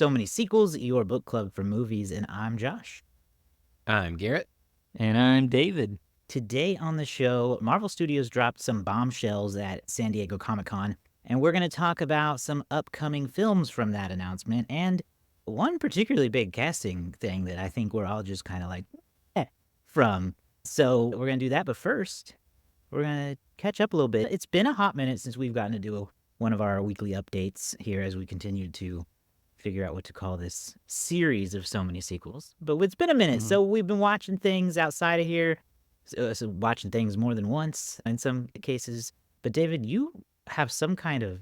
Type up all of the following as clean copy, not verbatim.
So Many Sequels, your book club for movies, and I'm Josh. I'm Garrett. And I'm David. Today on the show, Marvel Studios dropped some bombshells at San Diego Comic-Con, and we're going to talk about some upcoming films from that announcement, and one particularly big casting thing that I think we're all just kind of like, from. So we're going to do that, but first, we're going to catch up a little bit. It's been a hot minute since we've gotten to do one of our weekly updates here as we continue to figure out what to call this series of So Many Sequels. But it's been a minute, so we've been watching things outside of here, so watching things more than once in some cases. But David, you have some kind of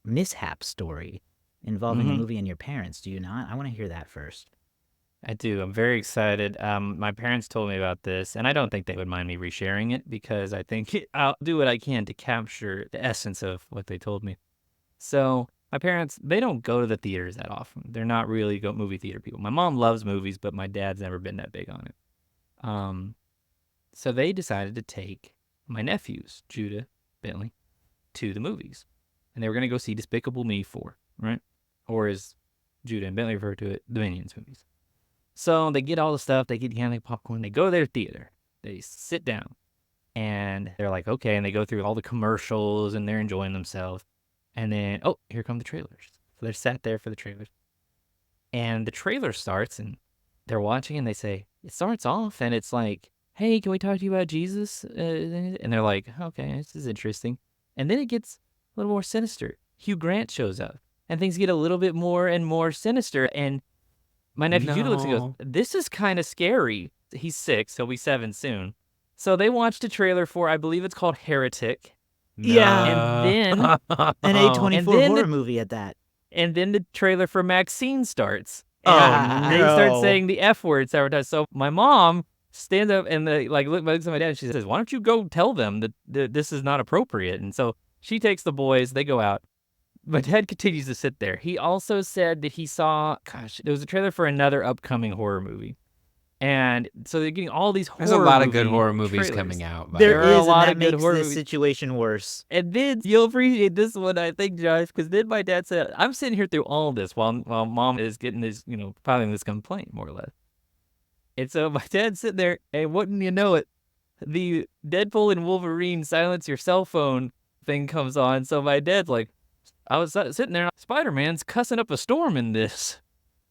mishap story involving a movie and your parents, do you not? I want to hear that first. I do. I'm very excited. My parents told me about this, and I don't think they would mind me resharing it because I think I'll do what I can to capture the essence of what they told me. So my parents, they don't go to the theaters that often. They're not really movie theater people. My mom loves movies, but my dad's never been that big on it. So they decided to take my nephews, Judah, Bentley, to the movies. And they were going to go see Despicable Me 4, right? Or as Judah and Bentley refer to it, the Minions movies. So they get all the stuff, they get candy, popcorn, they go to their theater, they sit down, and they're like, okay, and they go through all the commercials, and they're enjoying themselves. And then, oh, here come the trailers. So they're sat there for the trailers. And the trailer starts, and they're watching, and they say, it starts off, and it's like, hey, can we talk to you about Jesus? And they're like, okay, this is interesting. And then it gets a little more sinister. Hugh Grant shows up, and things get a little bit more and more sinister, and my nephew Judah looks and goes, this is kind of scary. He's 6, he'll be 7 soon. So they watched a trailer for, I believe it's called Heretic. Yeah. And then an A24 horror movie at that. And then the trailer for Maxine starts. And they start saying the F words several times. So my mom stands up and looks at my dad and she says, why don't you go tell them that this is not appropriate? And so she takes the boys, they go out. My dad continues to sit there. He also said that he saw, there was a trailer for another upcoming horror movie. And so they're getting all these There's a lot of good horror movies coming out. There are is, a lot and that of good makes horror this movies. situation worse. And then you'll appreciate this one, I think, Josh, because then my dad said, I'm sitting here through all this while mom is getting this, filing this complaint, more or less. And so my dad's sitting there, and wouldn't you know it, the Deadpool and Wolverine silence your cell phone thing comes on. So my dad's like, I was sitting there, Spider-Man's cussing up a storm in this.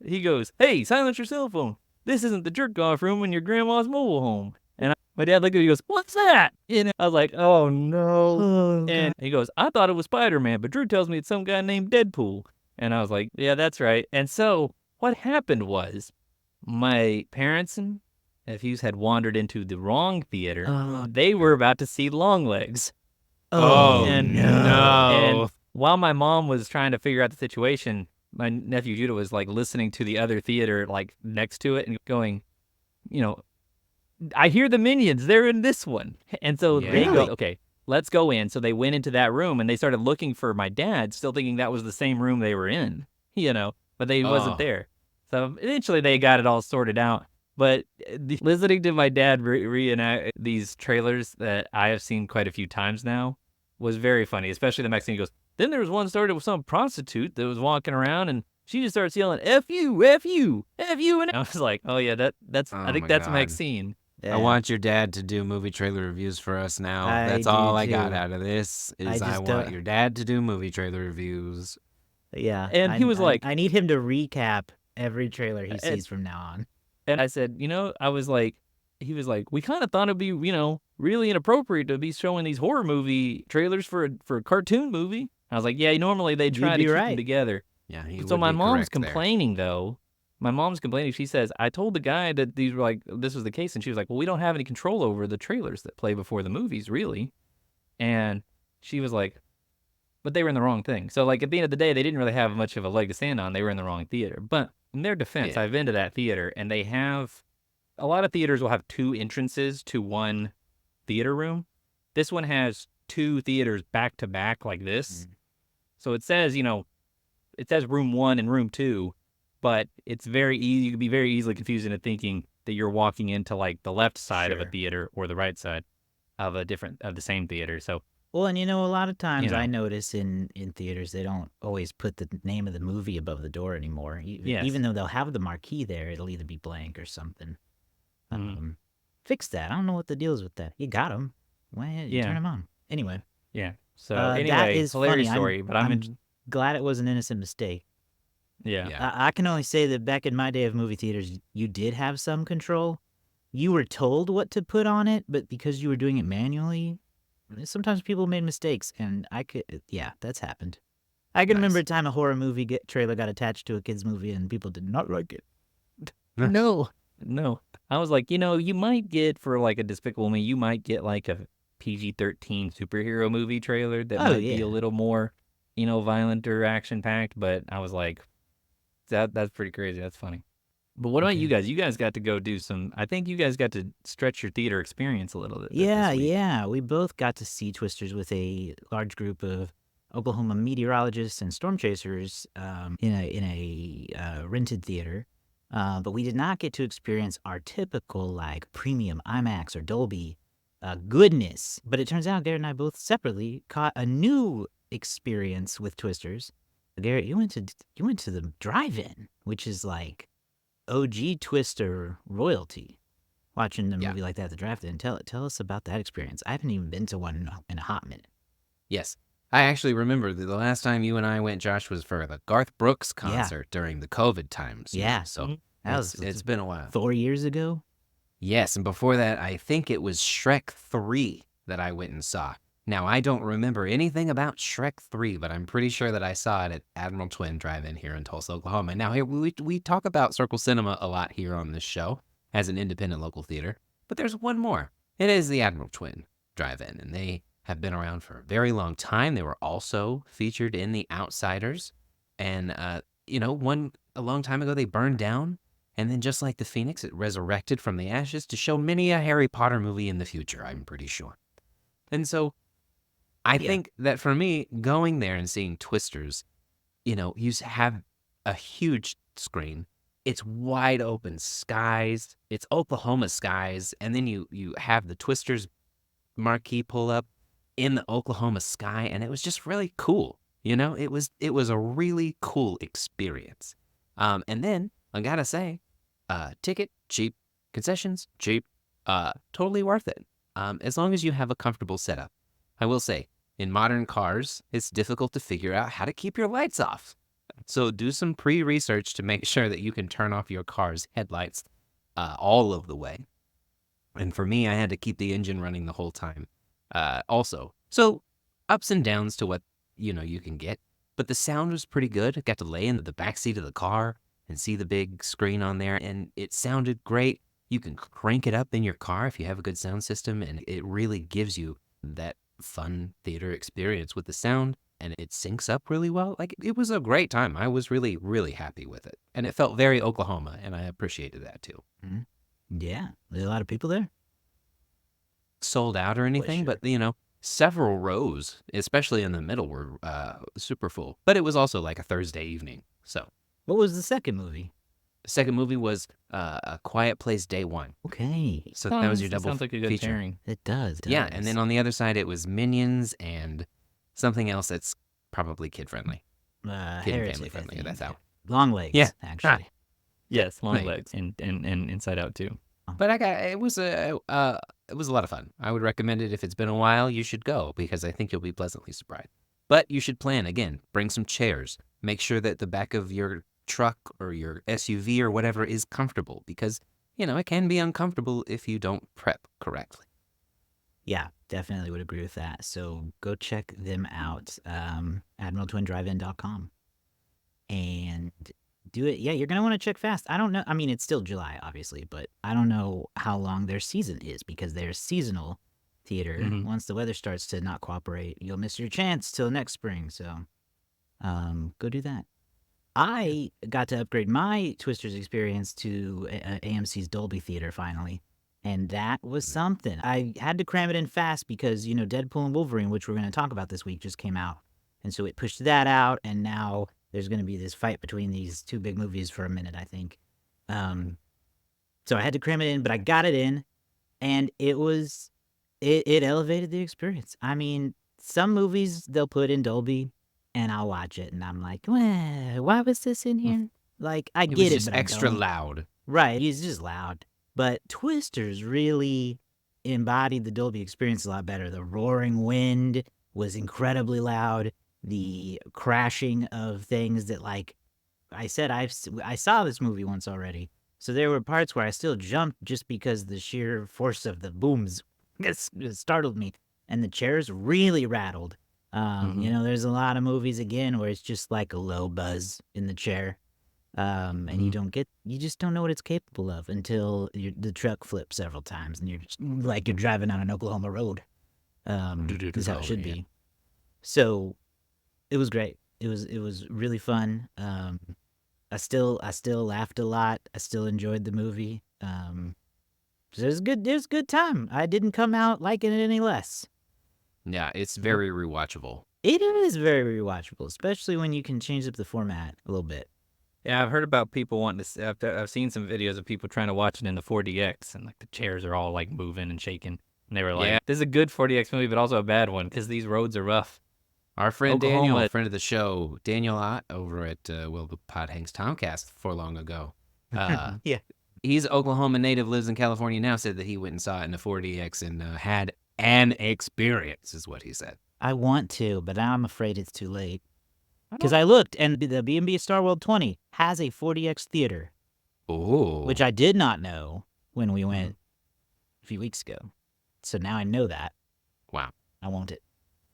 He goes, hey, silence your cell phone. This isn't the jerk-off room in your grandma's mobile home. And my dad looked at me and goes, what's that? And I was like, oh, no. And he goes, I thought it was Spider-Man, but Drew tells me it's some guy named Deadpool. And I was like, yeah, that's right. And so what happened was my parents and nephews had wandered into the wrong theater. They were about to see Longlegs. No. And while my mom was trying to figure out the situation, my nephew Judah was like listening to the other theater like next to it and going, I hear the Minions, they're in this one. And so they go, okay, let's go in. So they went into that room and they started looking for my dad, still thinking that was the same room they were in, but they wasn't there. So eventually they got it all sorted out. But listening to my dad reenact these trailers that I have seen quite a few times now was very funny, especially the Maxine goes, then there was one started with some prostitute that was walking around and she just starts yelling, F you, F you, F you. And I was like, oh yeah, that's Maxine. Yeah. I want your dad to do movie trailer reviews for us now. That's all I got out of this is I want your dad to do movie trailer reviews. Yeah. And he was like, I need him to recap every trailer he sees from now on. And I said, he was like, we kind of thought it'd be, really inappropriate to be showing these horror movie trailers for a cartoon movie. I was like, yeah, normally they try to keep them together. Yeah, so my mom's complaining though. My mom's complaining. She says, I told the guy that these were like, this was the case. And she was like, well, we don't have any control over the trailers that play before the movies, really. And she was like, but they were in the wrong thing. So like at the end of the day, they didn't really have much of a leg to stand on. They were in the wrong theater. But in their defense, I've been to that theater and they have, a lot of theaters will have 2 entrances to one theater room. This one has 2 theaters back to back like this. So it says, it says room 1 and room 2, but it's very easy. You can be very easily confused into thinking that you're walking into like the left side of a theater or the right side of the same theater. So Well, and a lot of You times I know. notice in theaters they don't always put the name of the movie above the door anymore. Yes. Even though they'll have the marquee there, it'll either be blank or something. Mhm. Fix that. I don't know what the deal is with that. You got them. Well, you turn Yeah. them on. Anyway, Yeah. So that anyway, is funny. hilarious I'm story, but I'm I'm glad it was an innocent mistake. yeah. Yeah. I can only say that back in my day of movie theaters, you did have some control. You were told what to put on it, but because you were doing it manually, sometimes people made mistakes, and yeah, that's happened. I can remember Nice. a time a horror movie trailer got attached to a kid's movie, and people did not like it. No. No. I was like, you might get for like a Despicable Me, you might get like a PG-13 superhero movie trailer that Oh, might be a yeah. little more, violent or action packed, but I was like, that's pretty crazy. That's funny. But what about you Okay. guys? You guys got to go do I think you guys got to stretch your theater experience a little bit Yeah, this week. yeah. We both got to see Twisters with a large group of Oklahoma meteorologists and storm chasers in a rented theater. But we did not get to experience our typical like premium IMAX or Dolby goodness. But it turns out Garrett and I both separately caught a new experience with Twisters. Garrett, you went to the drive-in, which is like OG Twister royalty. Watching a Yeah. movie like that at the drive-in. Tell us about that experience. I haven't even been to one in a hot minute. Yes. I actually remember that the last time you and I went, Josh, was for the Garth Brooks Yeah. concert during the COVID times. Yeah. So That was it's been a while. 4 years ago. Yes, and before that, I think it was Shrek 3 that I went and saw. Now, I don't remember anything about Shrek 3, but I'm pretty sure that I saw it at Admiral Twin Drive-In here in Tulsa, Oklahoma. Now, here we talk about Circle Cinema a lot here on this show as an independent local theater, but there's one more. It is the Admiral Twin Drive-In, and they have been around for a very long time. They were also featured in The Outsiders, and a long time ago they burned down. And then just like the Phoenix, it resurrected from the ashes to show many a Harry Potter movie in the future, I'm pretty sure. And so I think that for me, going there and seeing Twisters, you have a huge screen. It's wide open skies. It's Oklahoma skies. And then you have the Twisters marquee pull up in the Oklahoma sky. And it was just really cool. It was a really cool experience. And then I gotta say, ticket cheap, concessions cheap, totally worth it. As long as you have a comfortable setup. I will say, in modern cars, it's difficult to figure out how to keep your lights off. So do some pre-research to make sure that you can turn off your car's headlights all of the way. And for me, I had to keep the engine running the whole time. Also, so ups and downs to what you can get, but the sound was pretty good. I got to lay in the back seat of the car and see the big screen on there, and it sounded great. You can crank it up in your car if you have a good sound system, and it really gives you that fun theater experience with the sound, and it syncs up really well. Like, it was a great time. I was really, really happy with it, and it felt very Oklahoma, and I appreciated that too. Mm-hmm. Yeah, there's a lot of people there. Sold out or anything, sure. but several rows, especially in the middle, were super full. But it was also like a Thursday evening, so. What was the second movie? The second movie was A Quiet Place Day One. Okay. So that was your double sounds like a good feature. pairing. It does. Yeah, and then on the other side, it was Minions and something else that's probably kid-friendly. Kid and family-friendly, that's out. Long Legs, Yeah. actually. Yes, Long Right. Legs and Inside Out too. But it was a lot of fun. I would recommend it if it's been a while. You should go because I think you'll be pleasantly surprised. But you should plan again. Bring some chairs. Make sure that the back of your truck or your SUV or whatever is comfortable because it can be uncomfortable if you don't prep correctly. Yeah, definitely would agree with that. So go check them out, admiraltwindrivein.com, and do it. Yeah, you're going to want to check fast. I don't know. I mean, it's still July, obviously, but I don't know how long their season is because they're seasonal theater. Mhm. Once the weather starts to not cooperate, you'll miss your chance till next spring. So go do that. I got to upgrade my Twisters experience to AMC's Dolby Theater finally, and that was something. I had to cram it in fast because, Deadpool and Wolverine, which we're going to talk about this week, just came out. And so it pushed that out, and now there's going to be this fight between these two big movies for a minute, I think. So I had to cram it in, but I got it in, and it elevated the experience. I mean, some movies they'll put in Dolby, and I'll watch it, and I'm like, "Well, why was this in here?" Like, I It was get it, just but I extra don't. loud. Right, it's just loud. But Twisters really embodied the Dolby experience a lot better. The roaring wind was incredibly loud. The crashing of things that, like I said, I saw this movie once already. So there were parts where I still jumped just because the sheer force of the booms it startled me. And the chairs really rattled. There's a lot of movies again where it's just like a low buzz in the chair. And you just don't know what it's capable of until the truck flips several times and you're just like you're driving on an Oklahoma road. Is how it should be. So it was great. It was really fun. I still laughed a lot. I still enjoyed the movie. So it was good. It was a good time. I didn't come out liking it any less. Yeah, it's very rewatchable. It is very rewatchable, especially when you can change up the format a little bit. Yeah, I've heard about people wanting to. I've seen some videos of people trying to watch it in the 4DX, and like the chairs are all like moving and shaking. And they were like, Yeah. "This is a good 4DX movie, but also a bad one because these roads are rough." Our friend Daniel, Oklahoma- friend of the show, Daniel Ott over at the Pod Hangs Tomcast for long ago. Yeah. He's Oklahoma native, lives in California now, said that he went and saw it in a 4DX and had an experience, is what he said. I want to, but I'm afraid it's too late. Because I looked, and the B&B Star World 20 has a 4DX theater, Oh. which I did not know when we went a few weeks ago. So now I know that. Wow. I want it.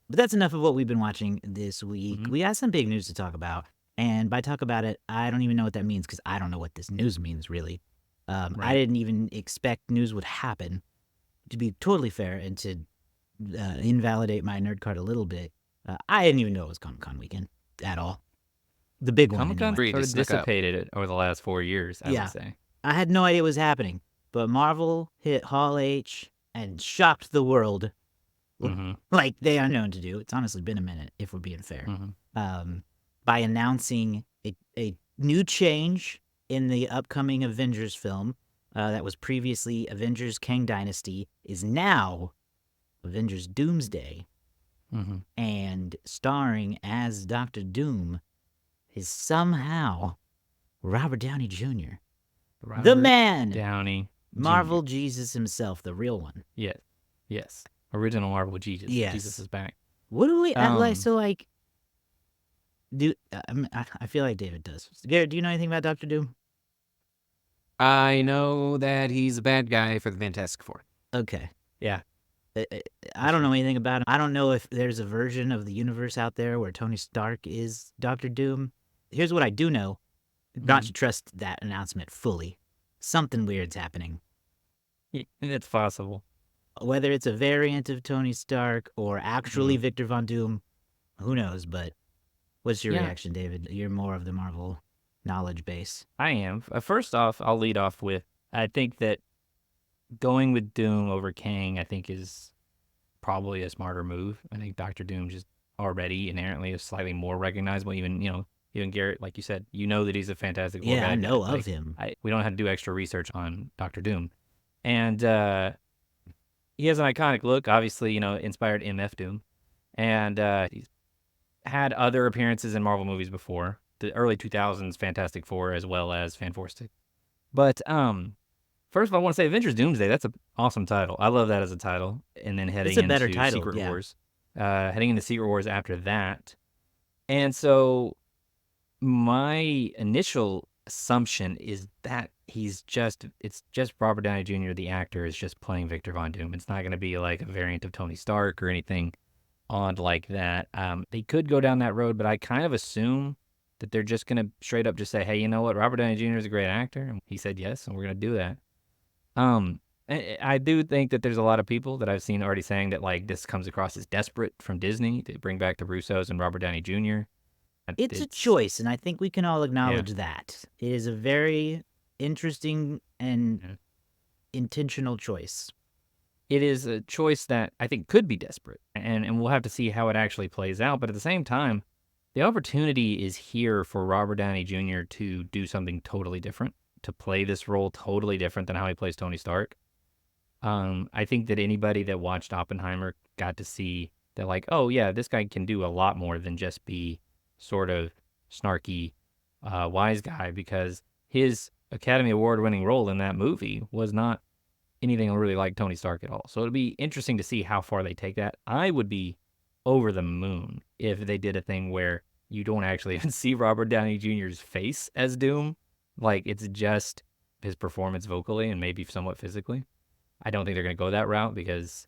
But that's enough of what we've been watching this week. We got some big news to talk about. And by talk about it, I don't even know what that means because I don't know what this news means, really. I didn't even expect news would happen. To be totally fair and to invalidate my nerd card a little bit, I didn't even know it was Comic-Con weekend at all. The big one, Comic-Con anyway. sort of Snuck up. dissipated it over the last 4 years, I Yeah. would say. I had no idea it was happening, but Marvel hit Hall H and shocked the world like they are known to do. It's honestly been a minute, if we're being fair. By announcing a new change in the upcoming Avengers film that was previously Avengers Kang Dynasty is now Avengers Doomsday. And starring as Dr. Doom is somehow Robert Downey Jr. The man! Downey. Marvel Jesus himself, the real one. Yes. Original Marvel Jesus. Yes. Jesus is back. What do we Um, I feel like David does. Garrett, do you know anything about Dr. Doom? I know that he's a bad guy for the Fantastic Four. Okay. Yeah. I don't know anything about him. I don't know if there's a version of the universe out there where Tony Stark is Dr. Doom. Here's what I do know. Not to trust that announcement fully. Something weird's happening. It's possible. Whether it's a variant of Tony Stark or actually Victor Von Doom, who knows, but what's your reaction, David? You're more of the Marvel knowledge base. I am. First off, I'll lead off with, I think that going with Doom over Kang, I think is probably a smarter move. I think Dr. Doom just already inherently is slightly more recognizable. Even Garrett, like you said, you know that he's a Fantastic Four Yeah, I bad guy. know Like, of him. we don't have to do extra research on Dr. Doom. And he has an iconic look, obviously, inspired MF Doom. And he's had other appearances in Marvel movies before. The early 2000s Fantastic Four as well as Fantastic. But first of all, I want to say Avengers Doomsday. That's an awesome title. I love that as a title. And then heading It's a better into title, Secret yeah. Wars. Heading into Secret Wars after that. And so my initial assumption is that it's just Robert Downey Jr., the actor, is just playing Victor Von Doom. It's not going to be like a variant of Tony Stark or anything odd like that. They could go down that road, but I kind of assume that they're just going to straight up just say, hey, you know what? Robert Downey Jr. is a great actor. And he said yes, and we're going to do that. I do think that there's a lot of people that I've seen already saying that like this comes across as desperate from Disney to bring back the Russos and Robert Downey Jr. It's a choice, and I think we can all acknowledge that. It is a very interesting and intentional choice. It is a choice that I think could be desperate, and we'll have to see how it actually plays out. But at the same time, the opportunity is here for Robert Downey Jr. to do something totally different, to play this role totally different than how he plays Tony Stark. I think that anybody that watched Oppenheimer got to see They're like, oh yeah, this guy can do a lot more than just be sort of snarky, wise guy, because his Academy Award winning role in that movie was not anything really like Tony Stark at all. So it'll be interesting to see how far they take that. I would be over the moon if they did a thing where you don't actually even see Robert Downey Jr.'s face as Doom. Like, it's just his performance vocally and maybe somewhat physically. I don't think they're going to go that route because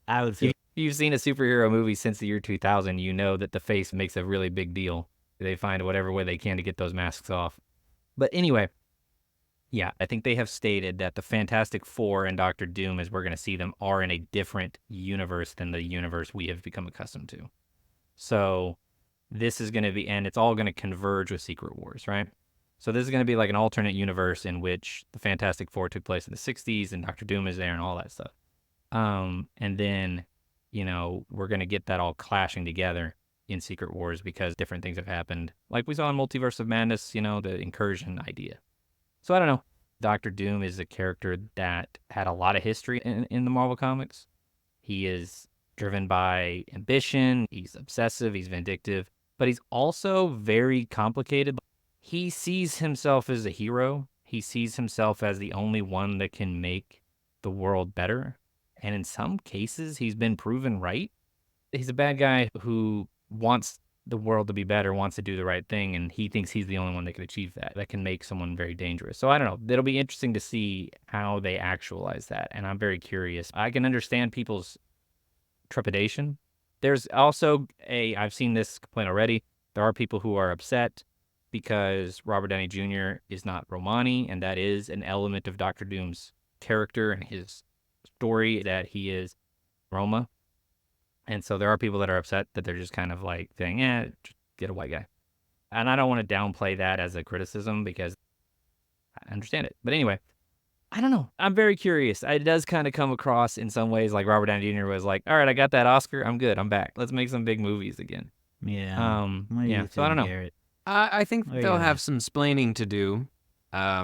I would feel if you've seen a superhero movie since the year 2000, you know that the face makes a really big deal. They find whatever way they can to get those masks off. But anyway, yeah, I think they have stated that the Fantastic Four and Doctor Doom, as we're going to see them, are in a different universe than the universe we have become accustomed to. So this is going to be, and it's all going to converge with Secret Wars, right? So this is going to be like an alternate universe in which the Fantastic Four took place in the 60s and Doctor Doom is there and all that stuff. And then, we're going to get that all clashing together in Secret Wars because different things have happened. Like we saw in Multiverse of Madness, the incursion idea. So I don't know. Doctor Doom is a character that had a lot of history in the Marvel Comics. He is driven by ambition. He's obsessive. He's vindictive. But he's also very complicated. He sees himself as a hero. He sees himself as the only one that can make the world better. And in some cases, he's been proven right. He's a bad guy who wants the world to be better, wants to do the right thing, and he thinks he's the only one that can achieve that can make someone very dangerous. So I don't know. It'll be interesting to see how they actualize that, and I'm very curious. I can understand people's trepidation. There's also I've seen this complaint already. There are people who are upset because Robert Downey Jr. is not Romani, and that is an element of Doctor Doom's character and his story, that he is Roma. And so there are people that are upset that they're just kind of like saying, just get a white guy. And I don't want to downplay that as a criticism because I understand it. But anyway, I don't know. I'm very curious. It does kind of come across in some ways like Robert Downey Jr. was like, all right, I got that Oscar. I'm good. I'm back. Let's make some big movies again. Yeah. What do you So I don't think, know. Garrett? I think What are you they'll gonna- have some splaining to do,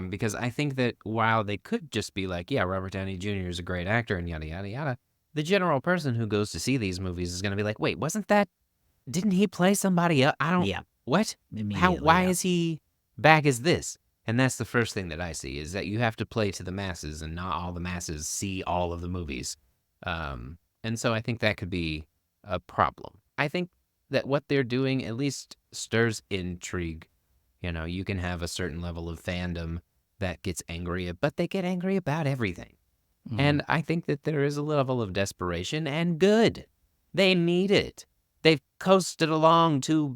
because I think that while they could just be like, yeah, Robert Downey Jr. is a great actor and yada, yada, yada, the general person who goes to see these movies is going to be like, wait, didn't he play somebody else? Yeah. What? Immediately, Why yeah. is he back as this? And that's the first thing that I see, is that you have to play to the masses and not all the masses see all of the movies. And so I think that could be a problem. I think that what they're doing at least stirs intrigue. You can have a certain level of fandom that gets angry, but they get angry about everything. And I think that there is a level of desperation, and good. They need it. They've coasted along too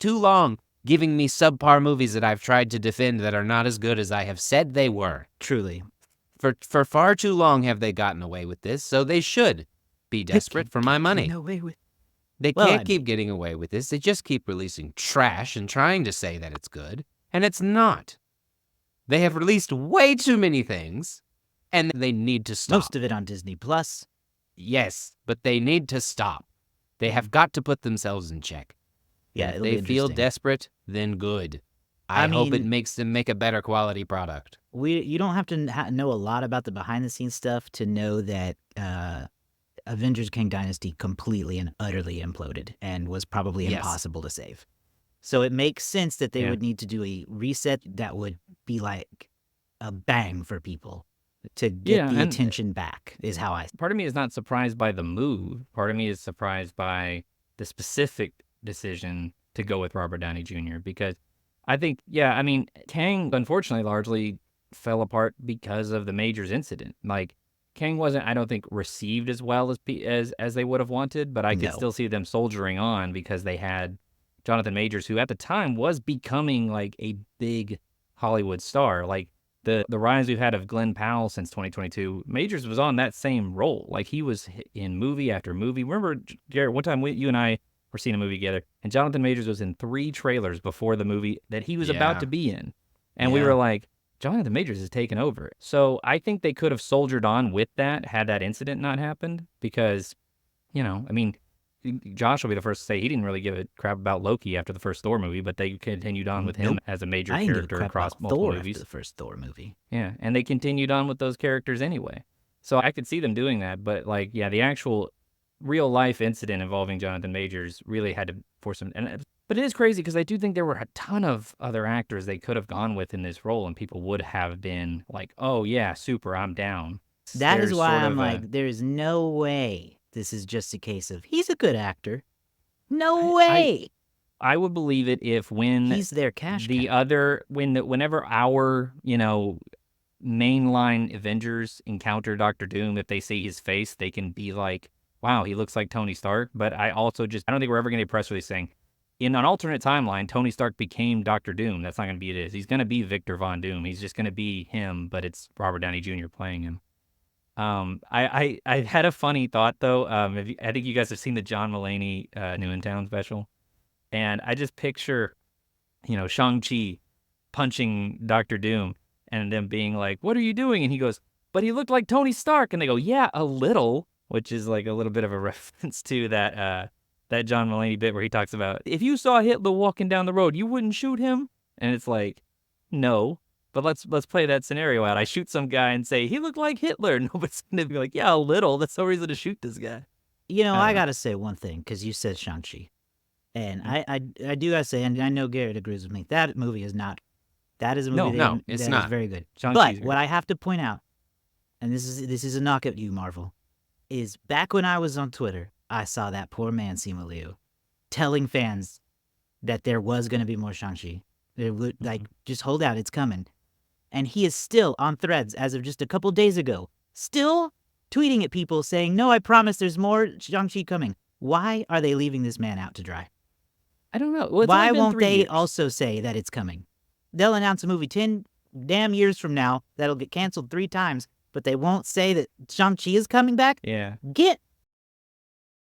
long, giving me subpar movies that I've tried to defend that are not as good as I have said they were. Truly. For far too long have they gotten away with this, so they should be desperate for my money. No way with. They Well, can't I keep getting away with this. They just keep releasing trash and trying to say that it's good, and it's not. They have released way too many things, and they need to stop. Most of it on Disney Plus. Yes, but they need to stop. They have got to put themselves in check. Yeah, And if it'll be they feel interesting. desperate, then good. I I hope it mean- makes them make a better quality product. You don't have to know a lot about the behind the scenes stuff to know that Avengers King Dynasty completely and utterly imploded and was probably Yes. impossible to save. So it makes sense that they Yeah. would need to do a reset that would be like a bang for people to get Yeah, the and- attention back, is how I. Part of me is not surprised by the move. Part of me is surprised by the specific decision to go with Robert Downey Jr. because I think, Kang unfortunately largely fell apart because of the Majors incident. Like, Kang wasn't, I don't think, received as well as they would have wanted, but I could No. still see them soldiering on because they had Jonathan Majors, who at the time was becoming like a big Hollywood star. Like, the rise we've had of Glenn Powell since 2022, Majors was on that same role. Like, he was in movie after movie. Remember, Garrett, one time you and I were seeing a movie together, and Jonathan Majors was in 3 trailers before the movie that he was about Yeah. to be in. And we Yeah. were like, Jonathan Majors has taken over. So I think they could have soldiered on with that had that incident not happened because, Josh will be the first to say he didn't really give a crap about Loki after the first Thor movie, but they continued on with him Nope. as a major I didn't give a character crap across about multiple Thor movies. after the first Thor movie. Yeah, and they continued on with those characters anyway. So I could see them doing that, but the actual real life incident involving Jonathan Majors really had to force him. But it is crazy because I do think there were a ton of other actors they could have gone with in this role, and people would have been like, "Oh yeah, super, I'm down." That is There's why sort I'm of a like, there's no way this is just a case of he's a good actor. No I way. I would believe it if when He's their cash the cow. other whenever our mainline Avengers encounter Doctor Doom, if they see his face, they can be like, "Wow, he looks like Tony Stark." But I also I don't think we're ever going to get a press release saying, in an alternate timeline, Tony Stark became Doctor Doom. That's not going to be it. He's going to be Victor Von Doom. He's just going to be him, but it's Robert Downey Jr. playing him. I had a funny thought though. I think you guys have seen the John Mulaney New in Town special, and I just picture, Shang-Chi punching Doctor Doom and them being like, "What are you doing?" And he goes, "But he looked like Tony Stark." And they go, "Yeah, a little," which is like a little bit of a reference to that John Mulaney bit where he talks about, if you saw Hitler walking down the road, you wouldn't shoot him. And it's like, no. But let's play that scenario out. I shoot some guy and say he looked like Hitler. Nobody's gonna be like, "Yeah, a little." That's no reason to shoot this guy. I I don't know. gotta say one thing, because you said Shang-Chi. And Mhm. I do gotta say, and I know Garrett agrees with me, that movie is not, that is a movie No, No, it's that is not. very good. Shang-Chi's But great. what I have to point out, and this is a knock at you, Marvel, is back when I was on Twitter, I saw that poor man, Simu Liu, telling fans that there was gonna be more Shang-Chi. Like, Mhm. just hold out, it's coming. And he is still on Threads as of just a couple days ago, still tweeting at people saying, "No, I promise there's more Shang-Chi coming." Why are they leaving this man out to dry? I don't know. Well, it's only Why been won't 3 they years. also say that it's coming? They'll announce a movie 10 damn years from now that'll get canceled 3 times, but they won't say that Shang-Chi is coming back? Yeah. Get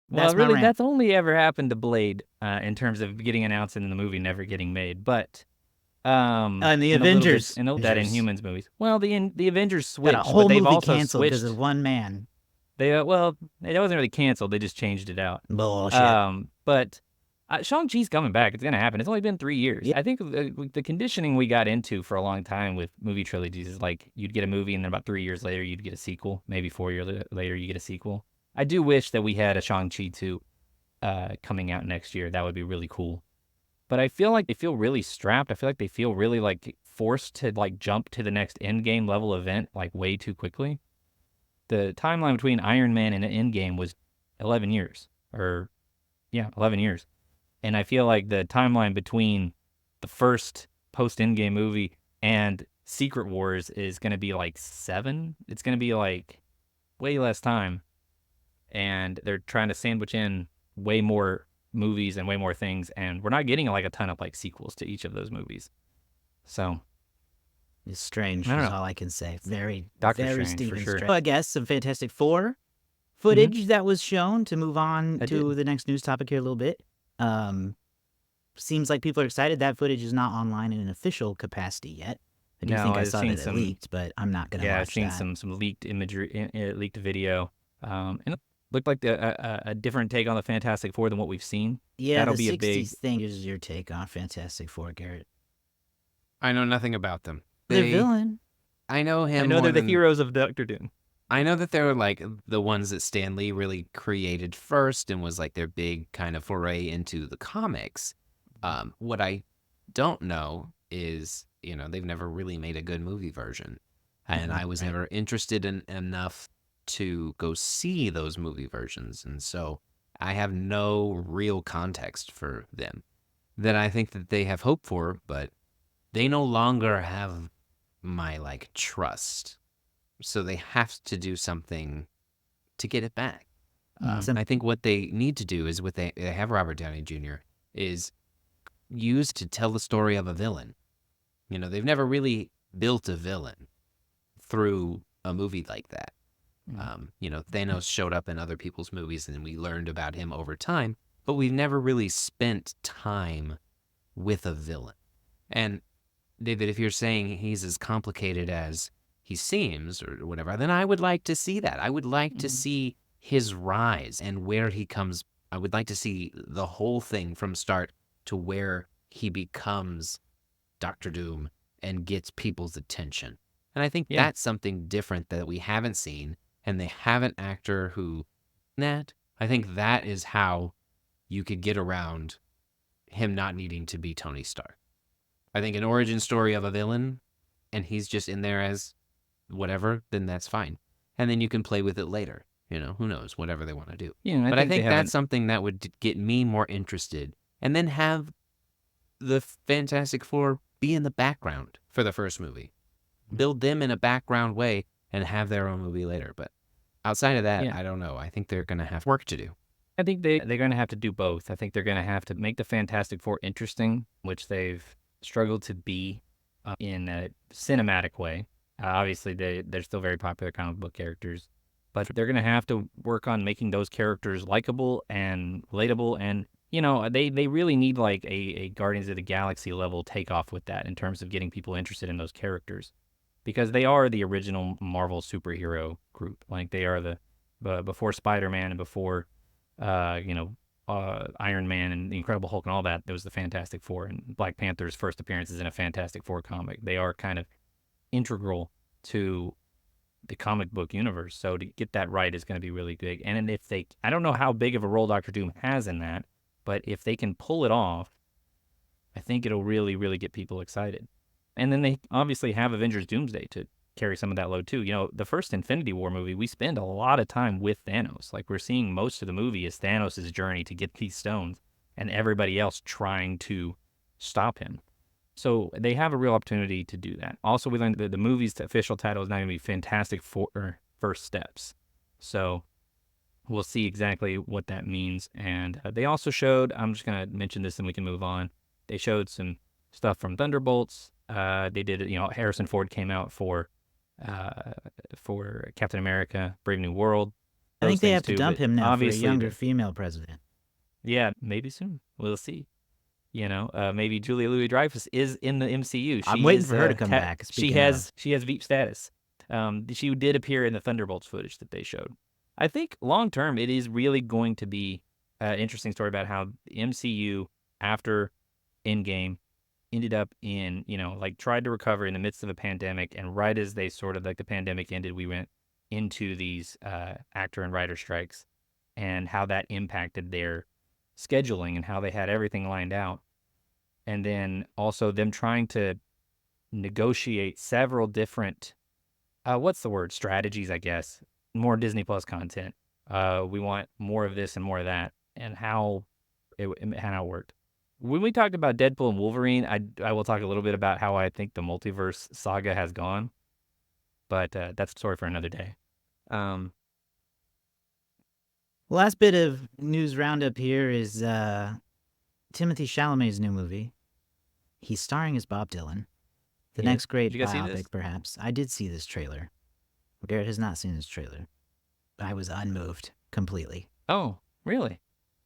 Well, That's my really, rant. that's only ever happened to Blade, in terms of getting announced and then the movie never getting made. But And the and a little bit Avengers. and that Inhumans movies. Well, the Avengers Got a switched, but whole they've movie also canceled because of switched. one man. Well, it wasn't really canceled. They just changed it out. Bullshit. But Shang-Chi's coming back. It's gonna happen. It's only been 3 years. Yeah. I think the conditioning we got into for a long time with movie trilogies is like you'd get a movie and then about 3 years later you'd get a sequel. Maybe 4 years later you get a sequel. I do wish that we had a Shang-Chi 2 coming out next year. That would be really cool. But I feel like they feel really strapped. I feel like they feel really like forced to like jump to the next Endgame level event like way too quickly. The timeline between Iron Man and Endgame was 11 years, or yeah, 11 years. And I feel like the timeline between the first post Endgame movie and Secret Wars is going to be like 7. It's going to be like way less time. And they're trying to sandwich in way more movies and way more things. And we're not getting like a ton of like sequels to each of those movies. So It's strange, I don't is know. all I can say. Very, Doctor very Strange, for Stephen sure. Strange. I guess some Fantastic Four Mhm. footage that was shown to move on I to did. the next news topic here a little bit. Seems like people are excited. That footage is not online in an official capacity yet. I do No, think I I've saw seen that it some. leaked, but I'm not gonna Yeah, I've watch seen that. some leaked imagery, leaked video, and it looked like a different take on the Fantastic Four than what we've seen. Yeah, That'll the be a 60s big. thing is your take on Fantastic Four, Garrett. I know nothing about them. Their villain. I know I him know more they're the than heroes of Doctor Doom. I know that they're like the ones that Stan Lee really created first and was like their big kind of foray into the comics. What I don't know is, they've never really made a good movie version. And I was Right. never interested in enough to go see those movie versions. And so I have no real context for them that I think that they have hope for, but they no longer have my like trust. So they have to do something to get it back. Some I think what they need to do is what they have Robert Downey Jr. is used to tell the story of a villain. They've never really built a villain through a movie like that. Thanos showed up in other people's movies and we learned about him over time, but we've never really spent time with a villain. And David, if you're saying he's as complicated as he seems or whatever, then I would like to see that. I would like to see his rise and where he comes. I would like to see the whole thing from start to where he becomes Doctor Doom and gets people's attention. And I think Yeah. that's something different that we haven't seen, and they have an actor who that I think that is how you could get around him not needing to be Tony Stark. I think an origin story of a villain and he's just in there as whatever, then that's fine. And then you can play with it later. Who knows, whatever they want to do. I But I think they think that's haven't. something that would get me more interested. And then have the Fantastic Four be in the background for the first movie. Build them in a background way and have their own movie later. But outside of that, Yeah. I don't know. I think they're going to have work to do. I think they're going to have to do both. I think they're going to have to make the Fantastic Four interesting, which they've struggled to be in a cinematic way. Obviously, they're still very popular comic book characters, but they're going to have to work on making those characters likable and relatable. And, they really need like a Guardians of the Galaxy level takeoff with that in terms of getting people interested in those characters, because they are the original Marvel superhero group. Like they are before Spider-Man and before Iron Man and the Incredible Hulk and all that. There was the Fantastic Four, and Black Panther's first appearances in a Fantastic Four comic. They are kind of integral to the comic book universe. So to get that right is going to be really big. And I don't know how big of a role Doctor Doom has in that, but if they can pull it off, I think it'll really, really get people excited. And then they obviously have Avengers Doomsday to carry some of that load too. The first Infinity War movie, we spend a lot of time with Thanos. Like we're seeing most of the movie is Thanos' journey to get these stones and everybody else trying to stop him. So they have a real opportunity to do that. Also, we learned that the movie's official title is not going to be Fantastic Four First Steps. So we'll see exactly what that means. And they also showed, I'm just going to mention this and we can move on. They showed some stuff from Thunderbolts. They did, Harrison Ford came out for Captain America, Brave New World. I think they have to too, dump but him now for a obviously younger female president. Yeah, maybe soon. We'll see. Maybe Julia Louis-Dreyfus is in the MCU. I'm waiting for her to come back. She has Veep status. She did appear in the Thunderbolts footage that they showed. I think long term, it is really going to be an interesting story about how the MCU after Endgame ended up in, tried to recover in the midst of a pandemic, and right as they sort of like the pandemic ended, we went into these actor and writer strikes, and how that impacted their scheduling and how they had everything lined out. And then also them trying to negotiate several different, strategies, I guess, more Disney Plus content. We want more of this and more of that, and how it worked. When we talked about Deadpool and Wolverine, I will talk a little bit about how I think the multiverse saga has gone, but that's a story for another day. Last bit of news roundup here is Timothee Chalamet's new movie. He's starring as Bob Dylan. The next great Did you guys see this? biopic, perhaps. I did see this trailer. Garrett has not seen this trailer. I was unmoved completely. Oh, really?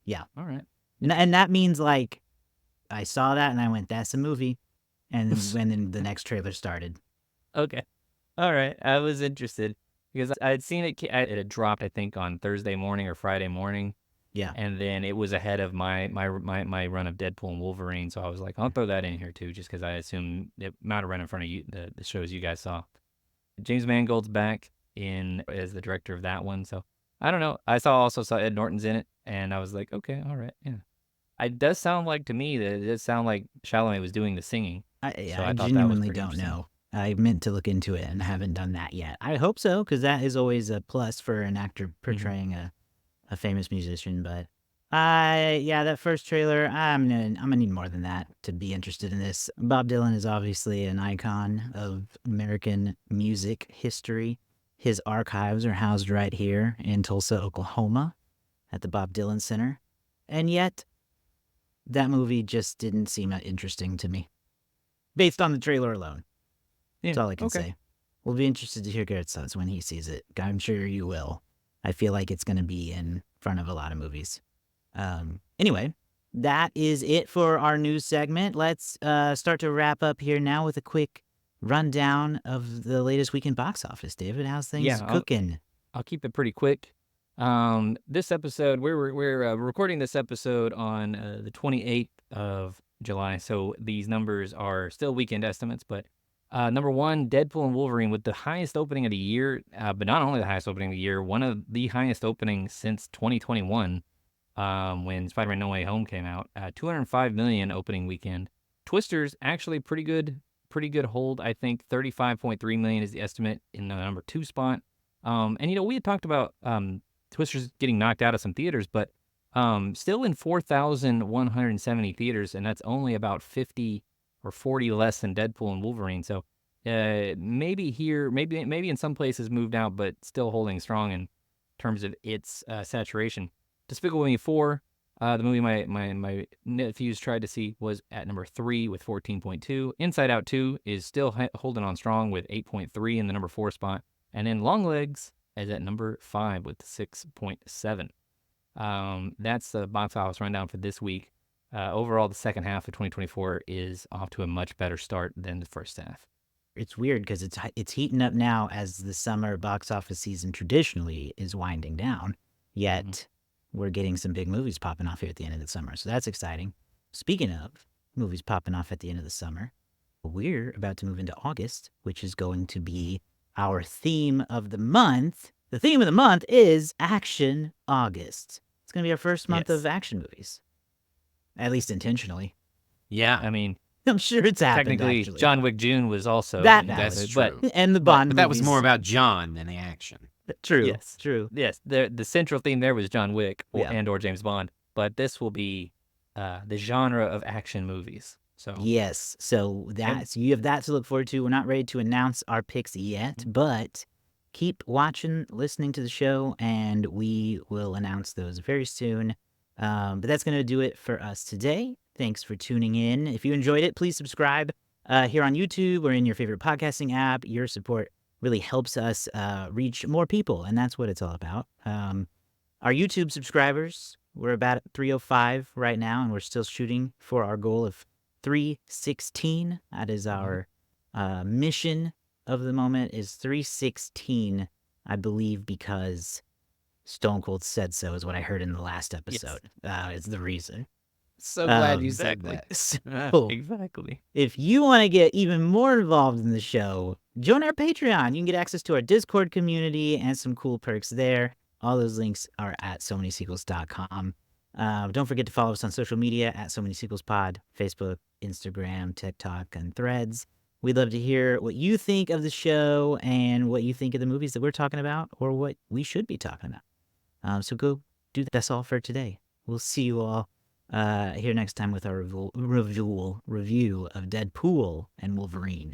Yeah. All right. And that means, like, I saw that and I went, that's a movie. And then the next trailer started. Okay. All right. I was interested because I had seen it. It had dropped, I think, on Thursday morning or Friday morning. Yeah. And then it was ahead of my run of Deadpool and Wolverine. So I was like, I'll throw that in here too, just because I assume it might have run in front of you, the shows you guys saw. James Mangold's back as the director of that one. So I don't know. I also saw Ed Norton's in it, and I was like, okay, all right, yeah. It does sound like to me that it does sound like Chalamet was doing the singing. I thought that was genuinely pretty don't interesting. know. I meant to look into it and haven't done that yet. I hope so, because that is always a plus for an actor portraying a famous musician. But that first trailer, I'm gonna need more than that to be interested in this. Bob Dylan is obviously an icon of American music history. His archives are housed right here in Tulsa, Oklahoma, at the Bob Dylan Center, and yet that movie just didn't seem interesting to me, based on the trailer alone. That's all I can say. We'll be interested to hear Garrett's thoughts when he sees it. I'm sure you will. I feel like it's going to be in front of a lot of movies. Anyway, that is it for our news segment. Let's start to wrap up here now with a quick rundown of the latest week in box office. David, how's things cooking? I'll keep it pretty quick. This episode, we're recording this episode on the 28th of July, so these numbers are still weekend estimates, but Number one, Deadpool and Wolverine with the highest opening of the year, but not only the highest opening of the year, one of the highest openings since 2021, when Spider-Man No Way Home came out. 205 million opening weekend. Twisters actually pretty good hold. I think 35.3 million is the estimate in the number 2 spot. And we had talked about Twisters getting knocked out of some theaters, but still in 4,170 theaters, and that's only about 50 or 40 less than Deadpool and Wolverine. So maybe here, maybe in some places moved out, but still holding strong in terms of its saturation. Despicable Me 4, the movie my nephews tried to see, was at number 3 with 14.2. Inside Out 2 is still holding on strong with 8.3 in the number 4 spot. And then Longlegs is at number 5 with 6.7. That's the box office rundown for this week. Overall, the second half of 2024 is off to a much better start than the first half. It's weird because it's heating up now as the summer box office season traditionally is winding down. Yet we're getting some big movies popping off here at the end of the summer, so that's exciting. Speaking of movies popping off at the end of the summer, we're about to move into August, which is going to be our theme of the month. The theme of the month is Action August. It's going to be our first month of action movies. At least intentionally. Yeah. I mean, I'm sure it's happened, technically, actually. John Wick June was also That's true. And the Bond But that was movies. more about John than the action. True. Yes. True. Yes, the central theme there was John Wick Yeah. and or James Bond, but this will be the genre of action movies. So Yes. So you have that to look forward to. We're not ready to announce our picks yet, but keep watching, listening to the show, and we will announce those very soon. But that's going to do it for us today. Thanks for tuning in. If you enjoyed it, please subscribe here on YouTube or in your favorite podcasting app. Your support really helps us reach more people, and that's what it's all about. Our YouTube subscribers, we're about at 305 right now, and we're still shooting for our goal of 316. That is our mission of the moment, is 316, I believe, because Stone Cold said so, is what I heard in the last episode. It's the reason. So glad you said exactly. that. So, exactly. if you want to get even more involved in the show, join our Patreon. You can get access to our Discord community and some cool perks there. All those links are at somanysequels.com. Don't forget to follow us on social media at SoManySequelsPod, Facebook, Instagram, TikTok, and Threads. We'd love to hear what you think of the show and what you think of the movies that we're talking about or what we should be talking about. So go do that. That's all for today. We'll see you all here next time with our review of Deadpool and Wolverine.